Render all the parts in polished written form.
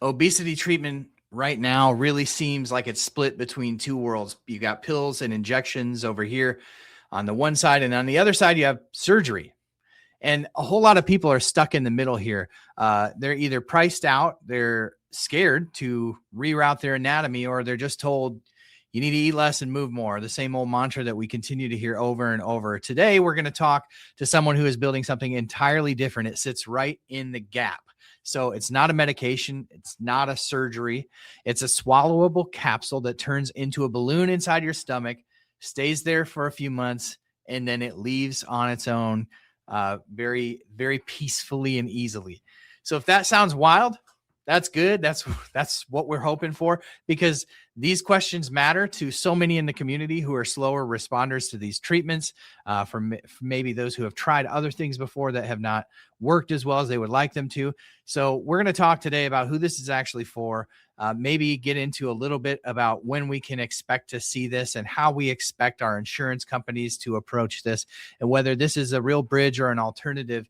obesity treatment right now really seems like it's split between two worlds. You got pills and injections over here on the one side, and on the other side, you have surgery. And a whole lot of people are stuck in the middle here. They're either priced out, they're scared to reroute their anatomy, or they're just told you need to eat less and move more. The same old mantra that we continue to hear over and over. Today, we're going to talk to someone who is building something entirely different. It sits right in the gap. So it's not a medication. It's not a surgery. It's a swallowable capsule that turns into a balloon inside your stomach, stays there for a few months, and then it leaves on its own very, very peacefully and easily. So if that sounds wild, that's good. That's what we're hoping for, because these questions matter to so many in the community who are slower responders to these treatments, for maybe those who have tried other things before that have not worked as well as they would like them to. So we're going to talk today about who this is actually for, maybe get into a little bit about when we can expect to see this and how we expect our insurance companies to approach this, and whether this is a real bridge or an alternative,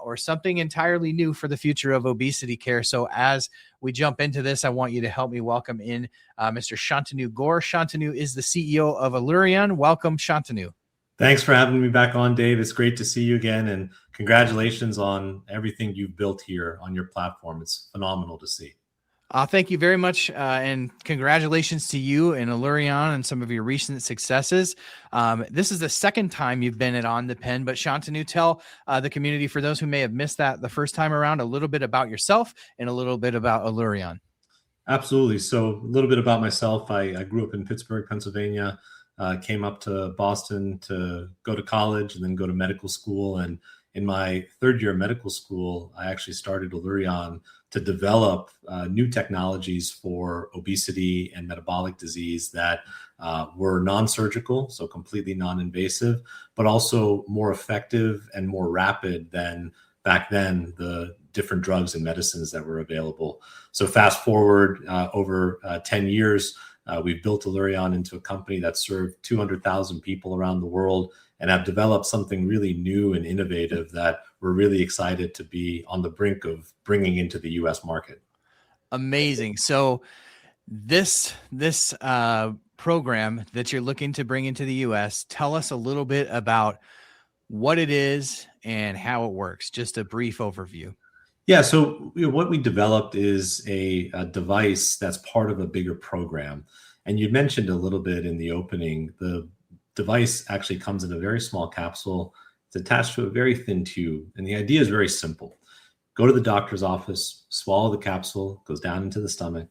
or something entirely new for the future of obesity care. So as we jump into this, I want you to help me welcome in Mr. Shantanu Gaur. Shantanu is the CEO of Allurion. Welcome, Shantanu. Thanks for having me back on, Dave. It's great to see you again, and congratulations on everything you've built here on your platform. It's phenomenal to see. Thank you very much, and congratulations to you and Allurion and some of your recent successes. This is the second time you've been at OnThePen, but Shantanu, tell the community, for those who may have missed that the first time around, a little bit about yourself and a little bit about Allurion. Absolutely. So a little bit about myself. I grew up in Pittsburgh, Pennsylvania, came up to Boston to go to college and then go to medical school. And in my third year of medical school, I actually started Allurion to develop new technologies for obesity and metabolic disease that were non-surgical, so completely non-invasive, but also more effective and more rapid than back then the different drugs and medicines that were available. So fast forward over 10 years, we've built Allurion into a company that served 200,000 people around the world and have developed something really new and innovative that we're really excited to be on the brink of bringing into the U.S. market. Amazing. So this program that you're looking to bring into the U.S., tell us a little bit about what it is and how it works. Just a brief overview. Yeah, so what we developed is a device that's part of a bigger program. And you mentioned a little bit in the opening, the device actually comes in a very small capsule. It's attached to a very thin tube. And the idea is very simple. Go to the doctor's office, swallow the capsule, goes down into the stomach.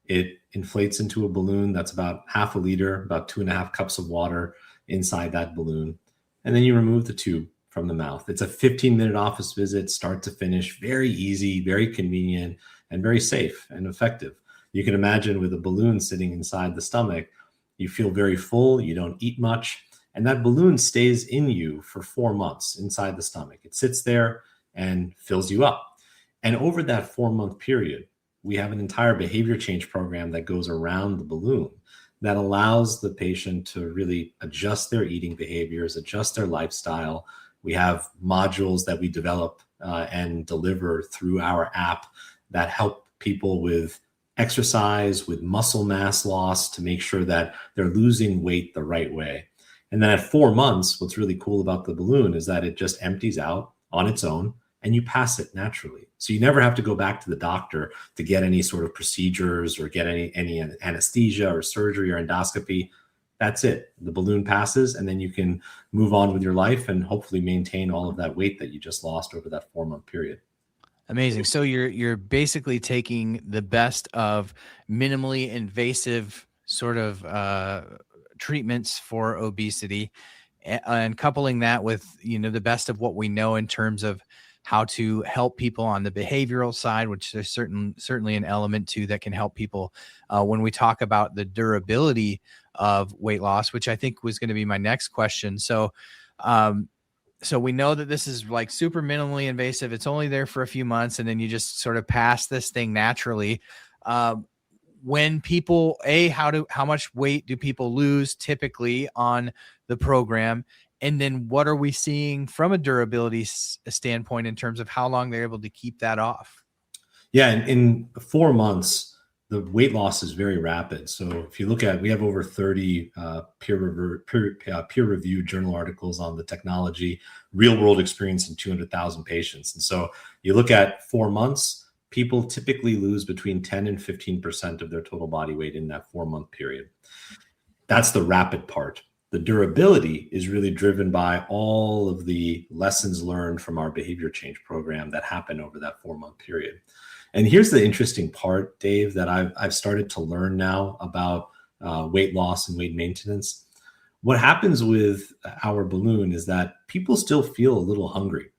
It inflates into a balloon that's about half a liter, about 2.5 cups of water inside that balloon. And then you remove the tube from the mouth. It's a 15-minute office visit, start to finish, very easy, very convenient, and very safe and effective. You can imagine with a balloon sitting inside the stomach, you feel very full, you don't eat much, and that balloon stays in you for 4 months inside the stomach. It sits there and fills you up. And over that 4-month period, we have an entire behavior change program that goes around the balloon that allows the patient to really adjust their eating behaviors, adjust their lifestyle. We have modules that we develop and deliver through our app that help people with exercise, with muscle mass loss, to make sure that they're losing weight the right way. And then at 4 months, what's really cool about the balloon is that it just empties out on its own and you pass it naturally. So you never have to go back to the doctor to get any sort of procedures or get any anesthesia or surgery or endoscopy. That's it. The balloon passes and then you can move on with your life and hopefully maintain all of that weight that you just lost over that 4-month period. Amazing. So you're basically taking the best of minimally invasive sort of treatments for obesity and coupling that with, the best of what we know in terms of how to help people on the behavioral side, which there's certainly an element to that can help people when we talk about the durability of weight loss, which I think was going to be my next question. So we know that this is like super minimally invasive. It's only there for a few months and then you just sort of pass this thing naturally. When people, how much weight do people lose typically on the program? And then what are we seeing from a durability standpoint in terms of how long they're able to keep that off? Yeah, in 4 months, the weight loss is very rapid. So if you look at, we have over 30 peer-reviewed journal articles on the technology, real-world experience in 200,000 patients. And so you look at 4 months, people typically lose between 10 and 15% of their total body weight in that 4-month period. That's the rapid part. The durability is really driven by all of the lessons learned from our behavior change program that happen over that 4-month period. And here's the interesting part, Dave, that I've started to learn now about weight loss and weight maintenance. What happens with our balloon is that people still feel a little hungry.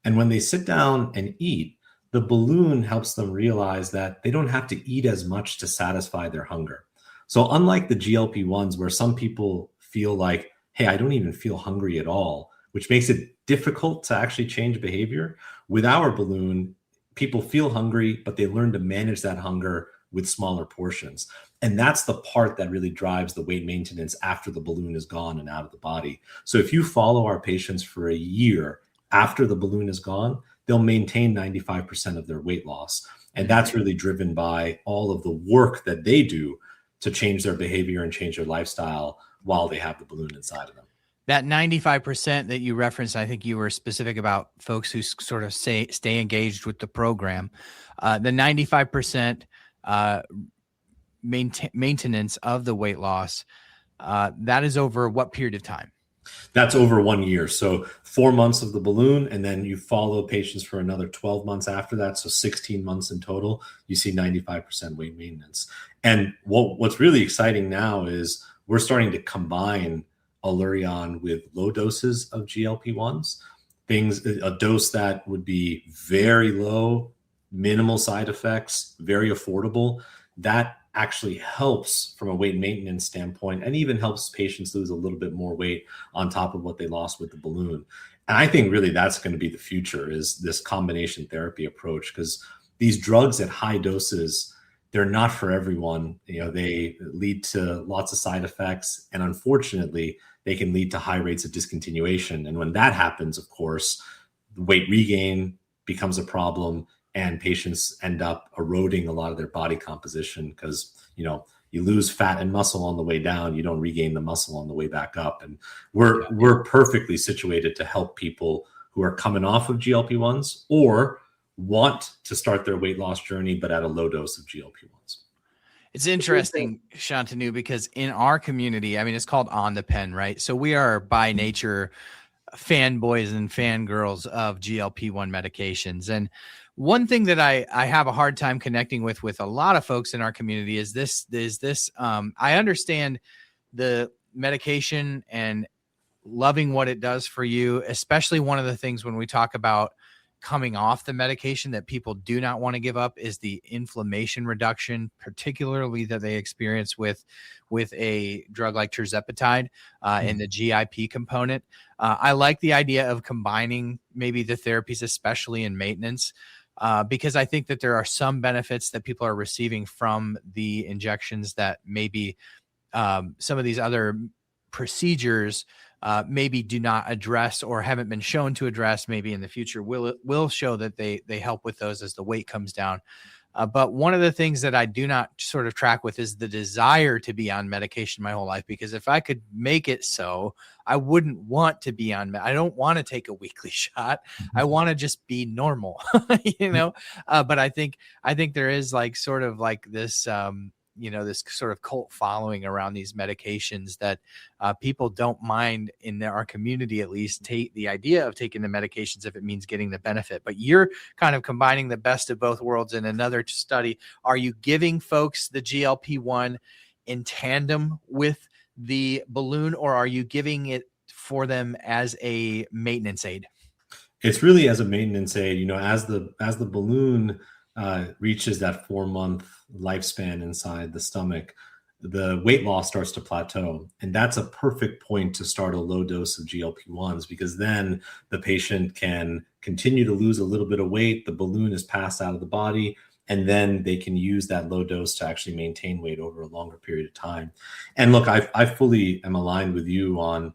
And when they sit down and eat, the balloon helps them realize that they don't have to eat as much to satisfy their hunger. So unlike the GLP-1s, where some people feel like, hey, I don't even feel hungry at all, which makes it difficult to actually change behavior, with our balloon, people feel hungry, but they learn to manage that hunger with smaller portions. And that's the part that really drives the weight maintenance after the balloon is gone and out of the body. So if you follow our patients for a year after the balloon is gone, they'll maintain 95% of their weight loss. And that's really driven by all of the work that they do to change their behavior and change their lifestyle while they have the balloon inside of them. That 95% that you referenced, I think you were specific about folks who sort of stay engaged with the program. The 95% maintenance of the weight loss, that is over what period of time? That's over 1 year. So 4 months of the balloon, and then you follow patients for another 12 months after that. So 16 months in total, you see 95% weight maintenance. And what's really exciting now is we're starting to combine Allurion with low doses of GLP-1s, a dose that would be very low, minimal side effects, very affordable. That actually helps from a weight maintenance standpoint, and even helps patients lose a little bit more weight on top of what they lost with the balloon. And I think really that's going to be the future, is this combination therapy approach, because these drugs at high doses, they're not for everyone. They lead to lots of side effects, and unfortunately, they can lead to high rates of discontinuation. And when that happens, of course, weight regain becomes a problem, and patients end up eroding a lot of their body composition because, you lose fat and muscle on the way down, you don't regain the muscle on the way back up. And we're perfectly situated to help people who are coming off of GLP-1s or want to start their weight loss journey, but at a low dose of GLP-1s. It's interesting, Shantanu, because in our community, I mean, it's called OnThePen, right? So we are by nature fanboys and fangirls of GLP-1 medications. And one thing that I have a hard time connecting with a lot of folks in our community is this, I understand the medication and loving what it does for you, especially one of the things when we talk about coming off the medication that people do not want to give up is the inflammation reduction, particularly that they experience with a drug like tirzepatide and the GIP component. I like the idea of combining maybe the therapies, especially in maintenance, because I think that there are some benefits that people are receiving from the injections that maybe some of these other procedures maybe do not address or haven't been shown to address. Maybe in the future will show that they help with those as the weight comes down. But one of the things that I do not sort of track with is the desire to be on medication my whole life, because if I could make it so, I wouldn't want to be on. I don't want to take a weekly shot. I want to just be normal, but I think there is like sort of like this, this sort of cult following around these medications that people don't mind, in our community at least, take the idea of taking the medications if it means getting the benefit. But you're kind of combining the best of both worlds in another study. Are you giving folks the GLP-1 in tandem with the balloon, or are you giving it for them as a maintenance aid? It's really as a maintenance aid. As the balloon reaches that 4-month lifespan inside the stomach, the weight loss starts to plateau. And that's a perfect point to start a low dose of GLP-1s, because then the patient can continue to lose a little bit of weight. The balloon is passed out of the body, and then they can use that low dose to actually maintain weight over a longer period of time. And look, I fully am aligned with you on,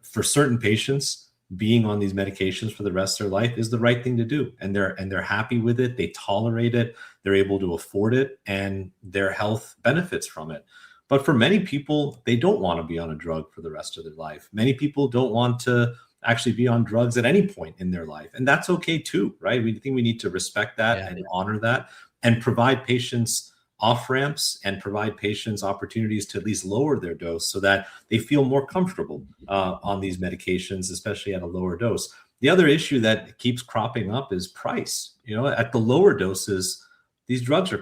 for certain patients, being on these medications for the rest of their life is the right thing to do. And they're happy with it. They tolerate it. They're able to afford it, and their health benefits from it. But for many people, they don't want to be on a drug for the rest of their life. Many people don't want to actually be on drugs at any point in their life. And that's okay too, right? We think we need to respect that and honor that, and provide patients off ramps and provide patients opportunities to at least lower their dose so that they feel more comfortable on these medications, especially at a lower dose. The other issue that keeps cropping up is price. At the lower doses, these drugs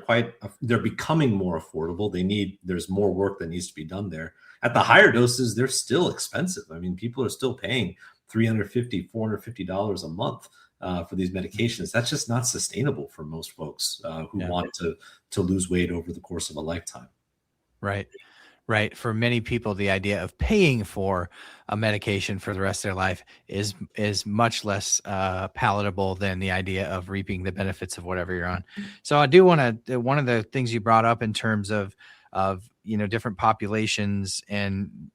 they're becoming more affordable. There's more work that needs to be done there. At the higher doses, they're still expensive. I mean, people are still paying $350, $450 a month for these medications. That's just not sustainable for most folks who want to lose weight over the course of a lifetime. Right. For many people, the idea of paying for a medication for the rest of their life is much less palatable than the idea of reaping the benefits of whatever you're on. So I do want to, one of the things you brought up in terms of different populations and,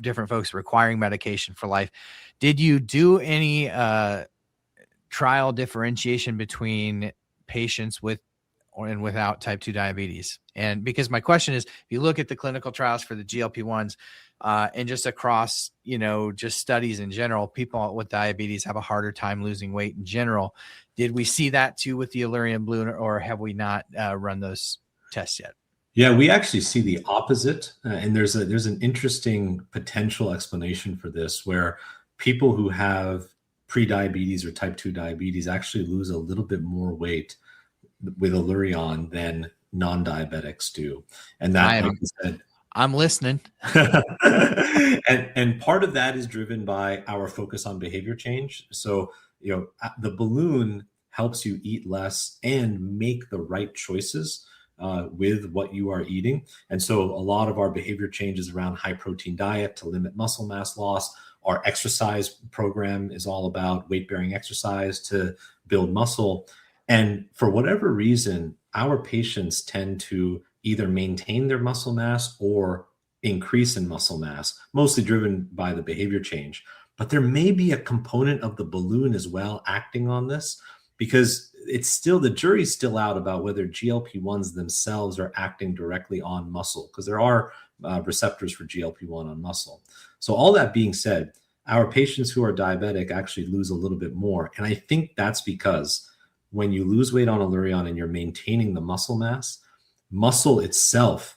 different folks requiring medication for life. Did you do any trial differentiation between patients with and without type 2 diabetes? And because my question is, if you look at the clinical trials for the GLP-1s and just across, just studies in general, people with diabetes have a harder time losing weight in general. Did we see that too with the Allurion Balloon, or have we not run those tests yet? Yeah, we actually see the opposite. And there's an interesting potential explanation for this, where people who have pre-diabetes or type 2 diabetes actually lose a little bit more weight with Allurion than non-diabetics do. And that, like you said, I'm listening. and part of that is driven by our focus on behavior change. So, the balloon helps you eat less and make the right choices with what you are eating. And so a lot of our behavior changes around high protein diet to limit muscle mass loss. Our exercise program is all about weight-bearing exercise to build muscle. And for whatever reason, our patients tend to either maintain their muscle mass or increase in muscle mass, mostly driven by the behavior change. But there may be a component of the balloon as well acting on this, because the jury's still out about whether GLP-1s themselves are acting directly on muscle, because there are receptors for GLP-1 on muscle. So all that being said, our patients who are diabetic actually lose a little bit more. And I think that's because when you lose weight on Allurion and you're maintaining the muscle mass, muscle itself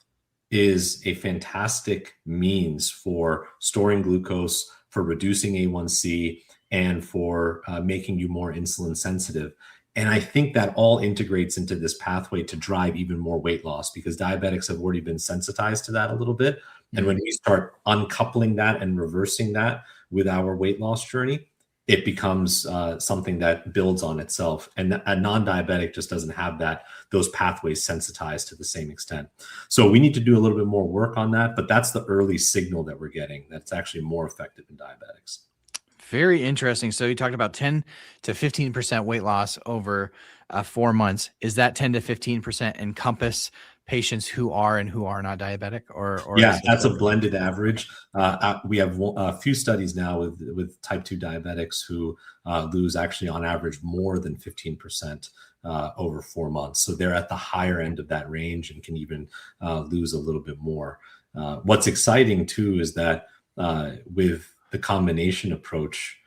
is a fantastic means for storing glucose, for reducing A1C, and for making you more insulin sensitive. And I think that all integrates into this pathway to drive even more weight loss, because diabetics have already been sensitized to that a little bit. And when we start uncoupling that and reversing that with our weight loss journey, it becomes something that builds on itself. And a non-diabetic just doesn't have those pathways sensitized to the same extent. So we need to do a little bit more work on that, but that's the early signal that we're getting that's actually more effective in diabetics. Very interesting. So you talked about 10 to 15% weight loss over 4 months. Is that 10 to 15% encompass patients who are and who are not diabetic? Or yeah, that's a blended average. We have a few studies now with type 2 diabetics who lose actually on average more than 15% over 4 months. So they're at the higher end of that range and can even lose a little bit more. What's exciting too is that with the combination approach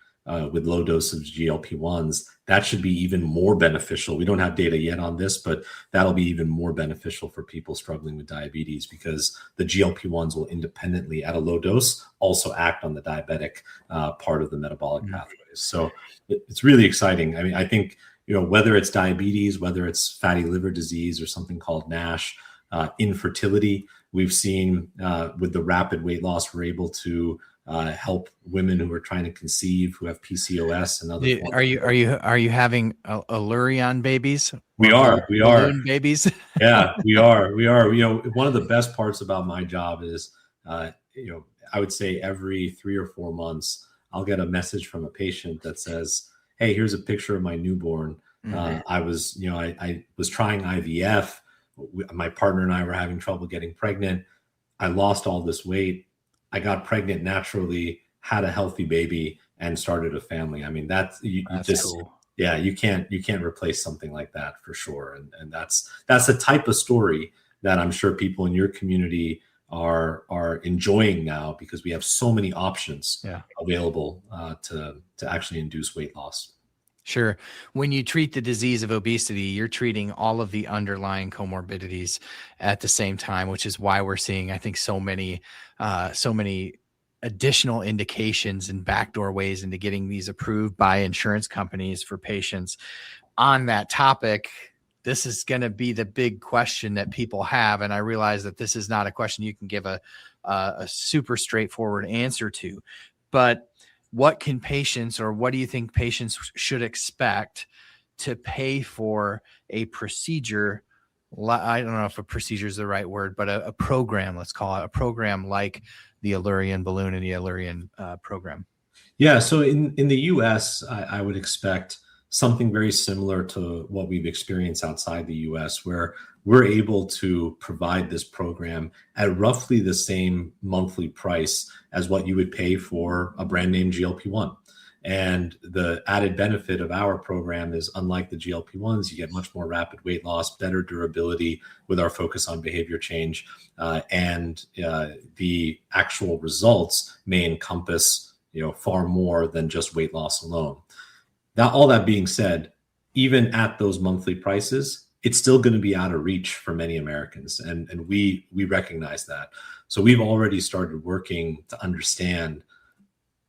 with low dosage GLP-1s, that should be even more beneficial. We don't have data yet on this, but that'll be even more beneficial for people struggling with diabetes, because the GLP-1s will independently, at a low dose, also act on the diabetic part of the metabolic pathways. So it's really exciting. I mean, I think, whether it's diabetes, whether it's fatty liver disease or something called NASH, infertility, we've seen with the rapid weight loss, we're able to help women who are trying to conceive, who have PCOS and other. Are you having Allurion babies? We are babies. Yeah, we are. One of the best parts about my job is, I would say every 3 or 4 months, I'll get a message from a patient that says, "Hey, here's a picture of my newborn. I was trying IVF. My partner and I were having trouble getting pregnant. I lost all this weight. I got pregnant naturally, had a healthy baby, and started a family. I mean, you That's just, cool. yeah, you can't replace something like that for sure. And that's the type of story that I'm sure people in your community are enjoying now, because we have so many options available to actually induce weight loss. Sure. When you treat the disease of obesity, you're treating all of the underlying comorbidities at the same time, which is why we're seeing, I think, so many additional indications and backdoor ways into getting these approved by insurance companies for patients. On that topic, this is going to be the big question that people have. And I realize that this is not a question you can give a super straightforward answer to, but what can patients, or what do you think patients should expect to pay for a procedure? I don't know if a procedure is the right word, but a program, let's call it a program like the Allurion balloon and the Allurion program. Yeah. So in the US, I would expect something very similar to what we've experienced outside the US, where we're able to provide this program at roughly the same monthly price as what you would pay for a brand name GLP-1. And the added benefit of our program is, unlike the GLP-1s, you get much more rapid weight loss, better durability with our focus on behavior change, and the actual results may encompass far more than just weight loss alone. Now, all that being said, even at those monthly prices, it's still going to be out of reach for many Americans, and we recognize that. So we've already started working to understand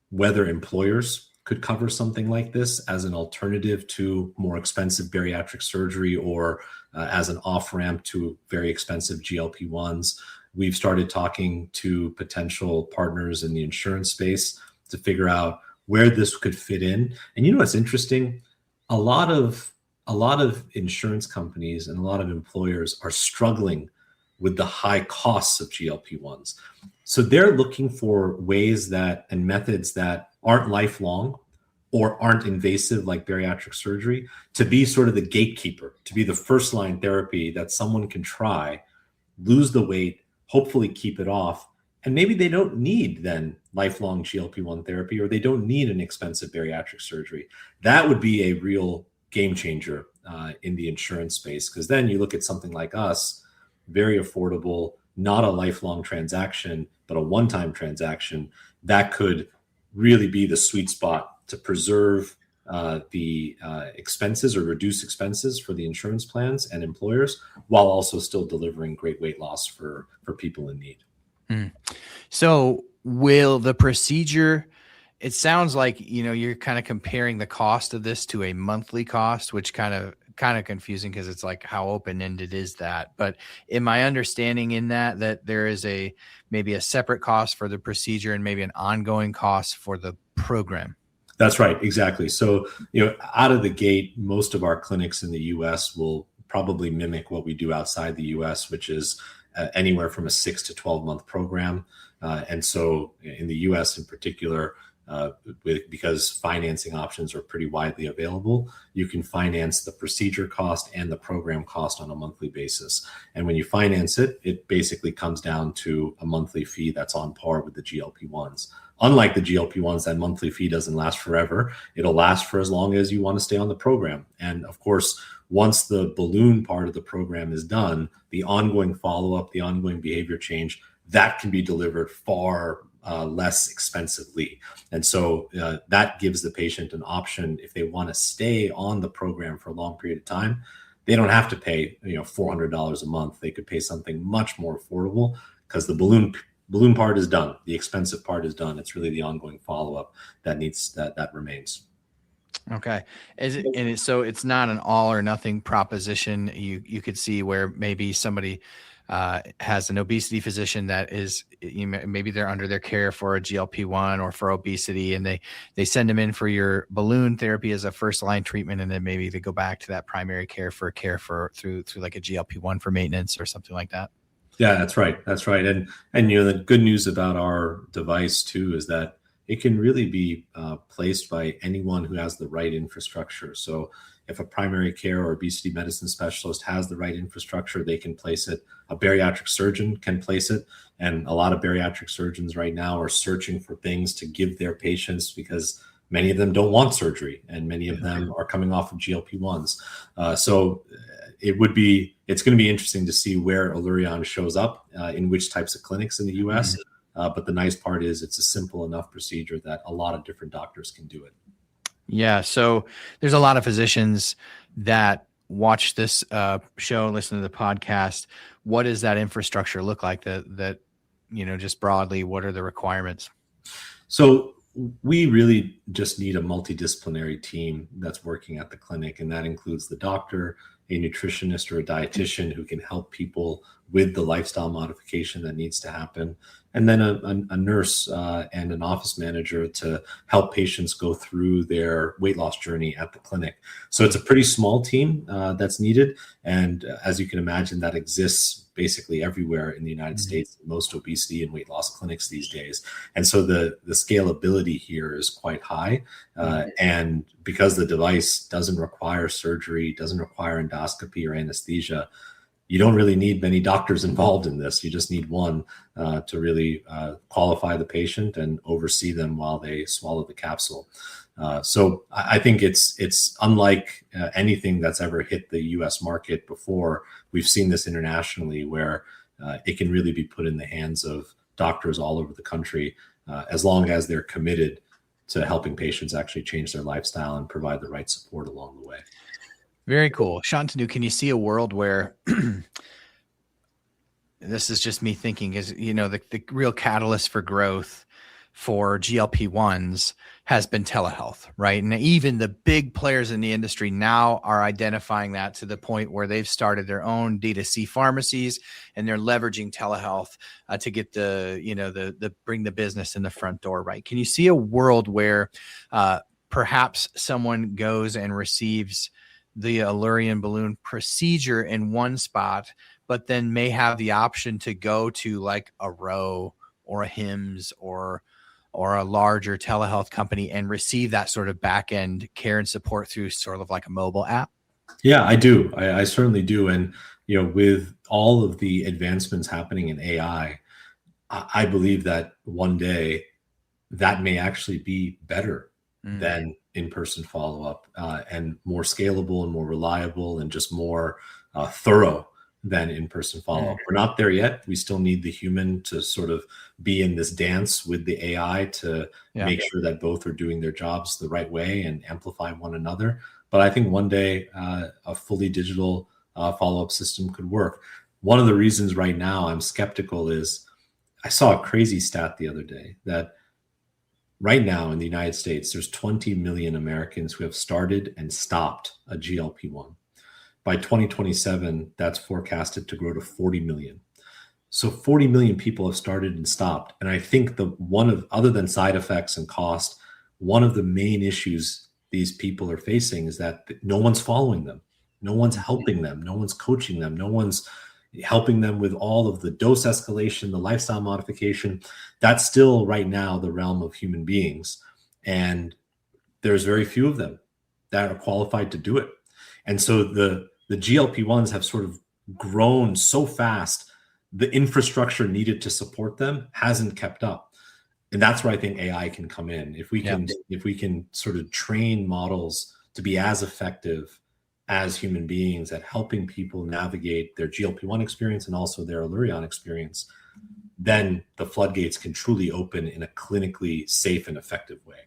whether employers could cover something like this as an alternative to more expensive bariatric surgery, or as an off-ramp to very expensive GLP-1s. We've started talking to potential partners in the insurance space to figure out where this could fit in. And what's interesting? A lot of insurance companies and a lot of employers are struggling with the high costs of GLP-1s. So they're looking for ways and methods that aren't lifelong or aren't invasive, like bariatric surgery, to be sort of the gatekeeper, to be the first line therapy that someone can try, lose the weight, hopefully keep it off. And maybe they don't need then lifelong GLP-1 therapy, or they don't need an expensive bariatric surgery. That would be a real game changer in the insurance space, because then you look at something like us, very affordable, not a lifelong transaction, but a one-time transaction that could really be the sweet spot to preserve the expenses or reduce expenses for the insurance plans and employers, while also still delivering great weight loss for people in need. So will the procedure, it sounds like, you're kind of comparing the cost of this to a monthly cost, which kind of confusing, because it's like, how open-ended is that? But am I understanding in that there is maybe a separate cost for the procedure and maybe an ongoing cost for the program? That's right. Exactly. So, out of the gate, most of our clinics in the US will probably mimic what we do outside the US, which is anywhere from a 6 to 12 month program. And so in the US in particular, because financing options are pretty widely available, you can finance the procedure cost and the program cost on a monthly basis. And when you finance it, it basically comes down to a monthly fee that's on par with the GLP-1s. Unlike the GLP-1s, that monthly fee doesn't last forever. It'll last for as long as you want to stay on the program. And of course, once the balloon part of the program is done, the ongoing follow-up, the ongoing behavior change, that can be delivered far less expensively. And so that gives the patient an option. If they want to stay on the program for a long period of time, they don't have to pay $400 a month. They could pay something much more affordable, because the balloon part is done. The expensive part is done. It's really the ongoing follow-up that remains. Okay. So it's not an all or nothing proposition. You could see where maybe somebody has an obesity physician that is, maybe they're under their care for a GLP-1 or for obesity, and they send them in for your balloon therapy as a first line treatment, and then maybe they go back to that primary care through like a GLP-1 for maintenance or something like that. Yeah, that's right. That's right. And the good news about our device too is that it can really be placed by anyone who has the right infrastructure. So if a primary care or obesity medicine specialist has the right infrastructure, they can place it. A bariatric surgeon can place it. And a lot of bariatric surgeons right now are searching for things to give their patients, because Many of them don't want surgery, and many of them are coming off of GLP-1s. So it's going to be interesting to see where Allurion shows up in which types of clinics in the US. But the nice part is it's a simple enough procedure that a lot of different doctors can do it. Yeah. So there's a lot of physicians that watch this show, listen to the podcast. What does that infrastructure look like that, just broadly, what are the requirements? So we really just need a multidisciplinary team that's working at the clinic, and that includes the doctor, a nutritionist, or a dietitian who can help people with the lifestyle modification that needs to happen, and then a nurse and an office manager to help patients go through their weight loss journey at the clinic. So it's a pretty small team that's needed, and as you can imagine, that exists basically everywhere in the United States, most obesity and weight loss clinics these days. And so the scalability here is quite high. And because the device doesn't require surgery, doesn't require endoscopy or anesthesia, you don't really need many doctors involved in this. You just need one to really qualify the patient and oversee them while they swallow the capsule. So I think it's unlike anything that's ever hit the US market before. We've seen this internationally where it can really be put in the hands of doctors all over the country as long as they're committed to helping patients actually change their lifestyle and provide the right support along the way. Very cool. Shantanu, can you see a world where this is just me thinking is, the real catalyst for growth for GLP-1s has been telehealth, right? And even the big players in the industry now are identifying that to the point where they've started their own D2C pharmacies and they're leveraging telehealth to get the bring the business in the front door, right? Can you see a world where perhaps someone goes and receives the Allurion balloon procedure in one spot, but then may have the option to go to like a Row or a Hims or a larger telehealth company and receive that sort of back end care and support through sort of like a mobile app? Yeah, I do. I certainly do. And, with all of the advancements happening in AI, I believe that one day that may actually be better than in-person follow-up and more scalable and more reliable and just more thorough than in-person follow-up. We're not there yet. We still need the human to sort of be in this dance with the AI to make sure that both are doing their jobs the right way and amplify one another. But I think one day a fully digital follow-up system could work. One of the reasons right now I'm skeptical is I saw a crazy stat the other day that right now in the United States, there's 20 million Americans who have started and stopped a GLP-1. By 2027, that's forecasted to grow to 40 million. So 40 million people have started and stopped. And I think other than side effects and cost, one of the main issues these people are facing is that no one's following them. No one's helping them. No one's coaching them. No one's helping them with all of the dose escalation, the lifestyle modification. That's still right now the realm of human beings. And there's very few of them that are qualified to do it. And so the GLP-1s have sort of grown so fast, the infrastructure needed to support them hasn't kept up. And that's where I think AI can come in. If we can sort of train models to be as effective as human beings at helping people navigate their GLP-1 experience and also their Allurion experience, then the floodgates can truly open in a clinically safe and effective way.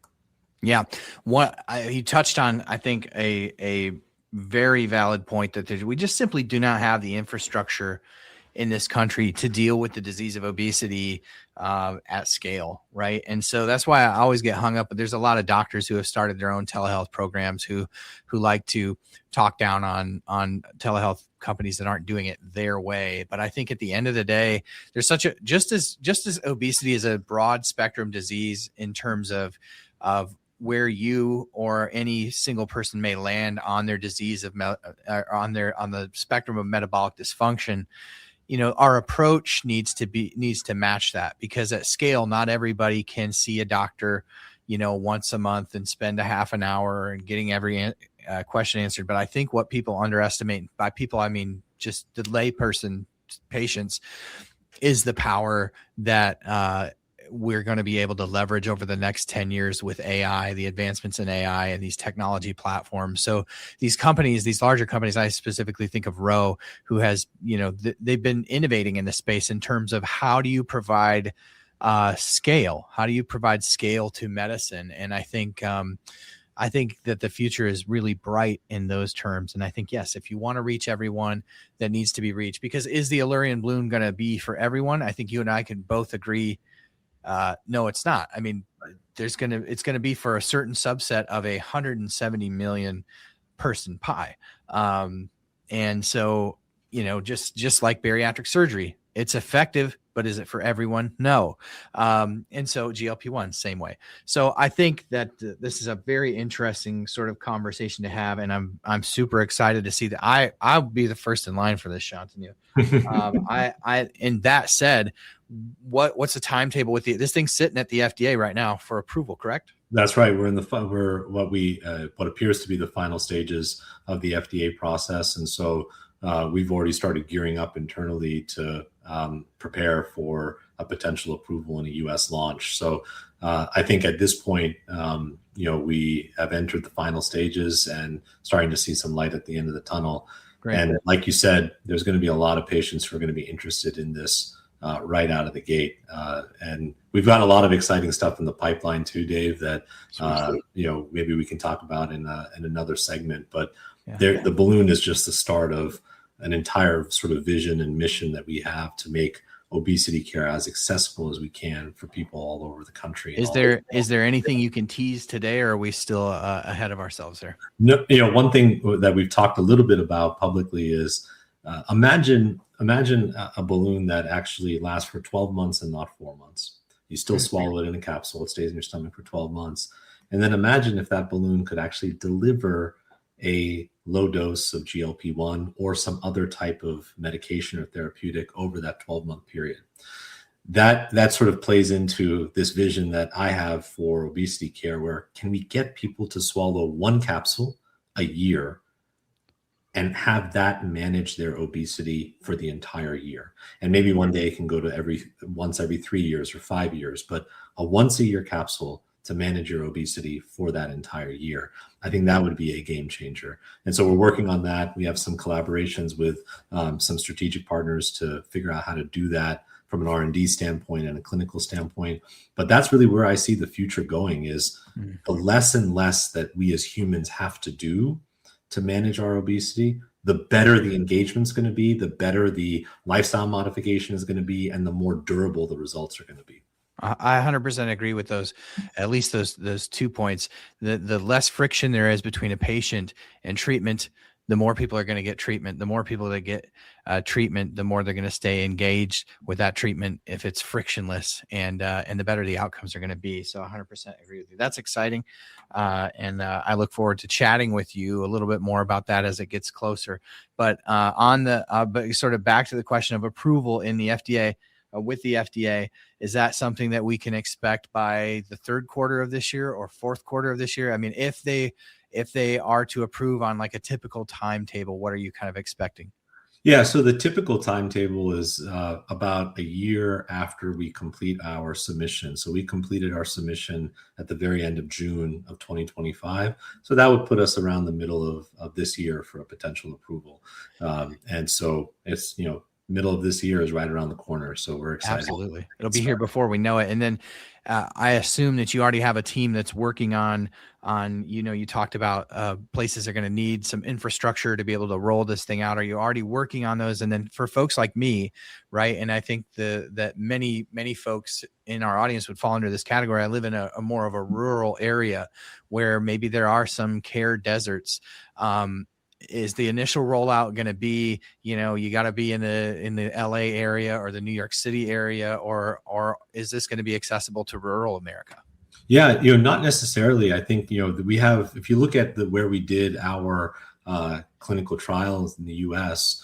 Yeah. You touched on, I think, a very valid point that we just simply do not have the infrastructure in this country to deal with the disease of obesity at scale, right? And so that's why I always get hung up. But there's a lot of doctors who have started their own telehealth programs who like to talk down on telehealth companies that aren't doing it their way. But I think at the end of the day, there's just as obesity is a broad spectrum disease in terms of where you or any single person may land on their disease on the spectrum of metabolic dysfunction. Our approach needs to match that, because at scale, not everybody can see a doctor, once a month and spend a half an hour and getting every question answered. But I think what people underestimate, by people, I mean just the layperson patients, is the power that we're going to be able to leverage over the next 10 years with AI, the advancements in AI and these technology platforms. So these companies, these larger companies, I specifically think of Roe, who has, they've been innovating in this space in terms of how do you provide scale? How do you provide scale to medicine? And I think that the future is really bright in those terms. And I think, yes, if you want to reach everyone that needs to be reached, because is the Allurion balloon going to be for everyone? I think you and I can both agree. No, it's not. I mean, it's going to be for a certain subset of 170 million person pie. And so, just like bariatric surgery, it's effective, but is it for everyone? No. And so GLP-1, same way. So I think that this is a very interesting sort of conversation to have. And I'm super excited to see that I'll be the first in line for this, Shantanu. And that said, what's the timetable with this thing's sitting at the FDA right now for approval, correct? That's right. We're in what appears to be the final stages of the FDA process. And so we've already started gearing up internally to prepare for a potential approval in a U.S. launch. So I think at this point, we have entered the final stages and starting to see some light at the end of the tunnel. Great. And like you said, there's going to be a lot of patients who are going to be interested in this right out of the gate. And we've got a lot of exciting stuff in the pipeline too, Dave, that maybe we can talk about in another segment. But the balloon is just the start of an entire sort of vision and mission that we have to make obesity care as accessible as we can for people all over the country. Is there anything you can tease today, or are we still ahead of ourselves there? No, one thing that we've talked a little bit about publicly is imagine a balloon that actually lasts for 12 months and not 4 months. You still swallow it in a capsule. It stays in your stomach for 12 months. And then imagine if that balloon could actually deliver a low dose of GLP-1 or some other type of medication or therapeutic over that 12-month period. That sort of plays into this vision that I have for obesity care, where can we get people to swallow one capsule a year and have that manage their obesity for the entire year? And maybe one day it can go to once every 3 years or 5 years, but a once a year capsule to manage your obesity for that entire year. I think that would be a game changer. And so we're working on that. We have some collaborations with some strategic partners to figure out how to do that from an R&D standpoint and a clinical standpoint. But that's really where I see the future going, is the less and less that we as humans have to do to manage our obesity, the better the engagement's going to be, the better the lifestyle modification is going to be, and the more durable the results are going to be. I 100% agree with those, at least those 2 points. The less friction there is between a patient and treatment, the more people are going to get treatment. The more people that get treatment, the more they're going to stay engaged with that treatment if it's frictionless, and the better the outcomes are going to be. So 100% agree with you. That's exciting. And I look forward to chatting with you a little bit more about that as it gets closer. But but sort of back to the question of approval in the FDA, with the FDA, is that something that we can expect by the third quarter of this year or fourth quarter of this year? I mean, if they are to approve on like a typical timetable, what are you kind of expecting? Yeah, so the typical timetable is about a year after we complete our submission. So we completed our submission at the very end of June of 2025. So that would put us around the middle of this year for a potential approval. And so it's, middle of this year is right around the corner. So we're excited. Absolutely. It'll be here before we know it. And then I assume that you already have a team that's working on, you talked about places are going to need some infrastructure to be able to roll this thing out. Are you already working on those? And then for folks like me, right? And I think that many, many folks in our audience would fall under this category. I live in a more of a rural area where maybe there are some care deserts. Is the initial rollout going to be, you got to be in the LA area or the New York City area, or is this going to be accessible to rural America? Yeah, not necessarily. I think, we have, if you look at where we did our clinical trials in the US,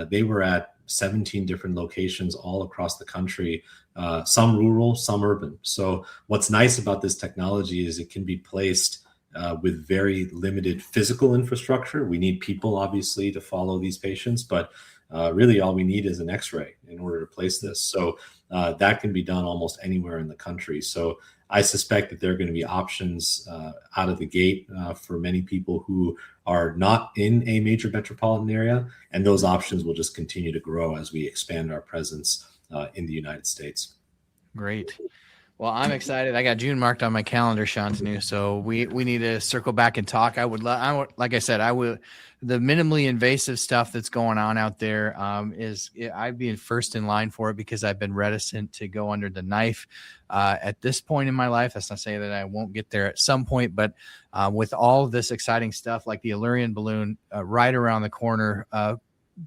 they were at 17 different locations all across the country, some rural, some urban. So what's nice about this technology is it can be placed with very limited physical infrastructure. We need people, obviously, to follow these patients, but really all we need is an x-ray in order to place this. So that can be done almost anywhere in the country. So I suspect that there are going to be options out of the gate for many people who are not in a major metropolitan area, and those options will just continue to grow as we expand our presence in the United States. Great. Well, I'm excited. I got June marked on my calendar, Shantanu. So we need to circle back and talk. I would, like I said, the minimally invasive stuff that's going on out there I'd be first in line for it, because I've been reticent to go under the knife at this point in my life. That's not saying that I won't get there at some point, but with all of this exciting stuff like the Allurion balloon right around the corner,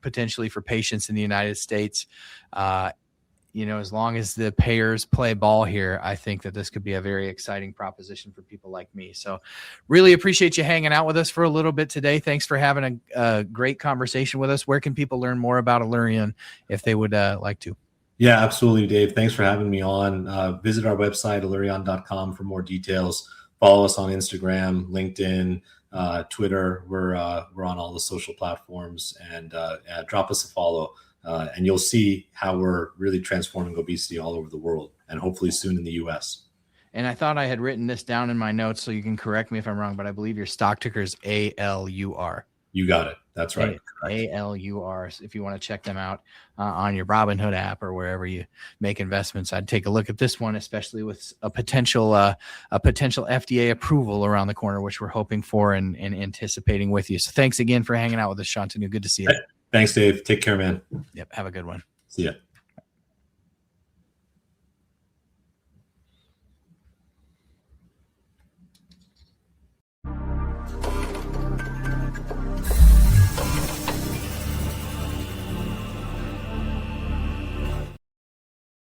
potentially for patients in the United States, as long as the payers play ball here, I think that this could be a very exciting proposition for people like me. So really appreciate you hanging out with us for a little bit today. Thanks for having a great conversation with us. Where can people learn more about Allurion if they would like to? Yeah, absolutely, Dave. Thanks for having me on. Visit our website, allurion.com, for more details. Follow us on Instagram, LinkedIn, Twitter. We're on all the social platforms, and drop us a follow. And you'll see how we're really transforming obesity all over the world, and hopefully soon in the US. And I thought I had written this down in my notes, so you can correct me if I'm wrong, but I believe your stock ticker is ALUR. You got it. That's right. ALUR. If you want to check them out on your Robinhood app or wherever you make investments, I'd take a look at this one, especially with a potential FDA approval around the corner, which we're hoping for and anticipating with you. So thanks again for hanging out with us, Shantanu. Good to see you. Thanks, Dave. Take care, man. Yep. Have a good one. See ya.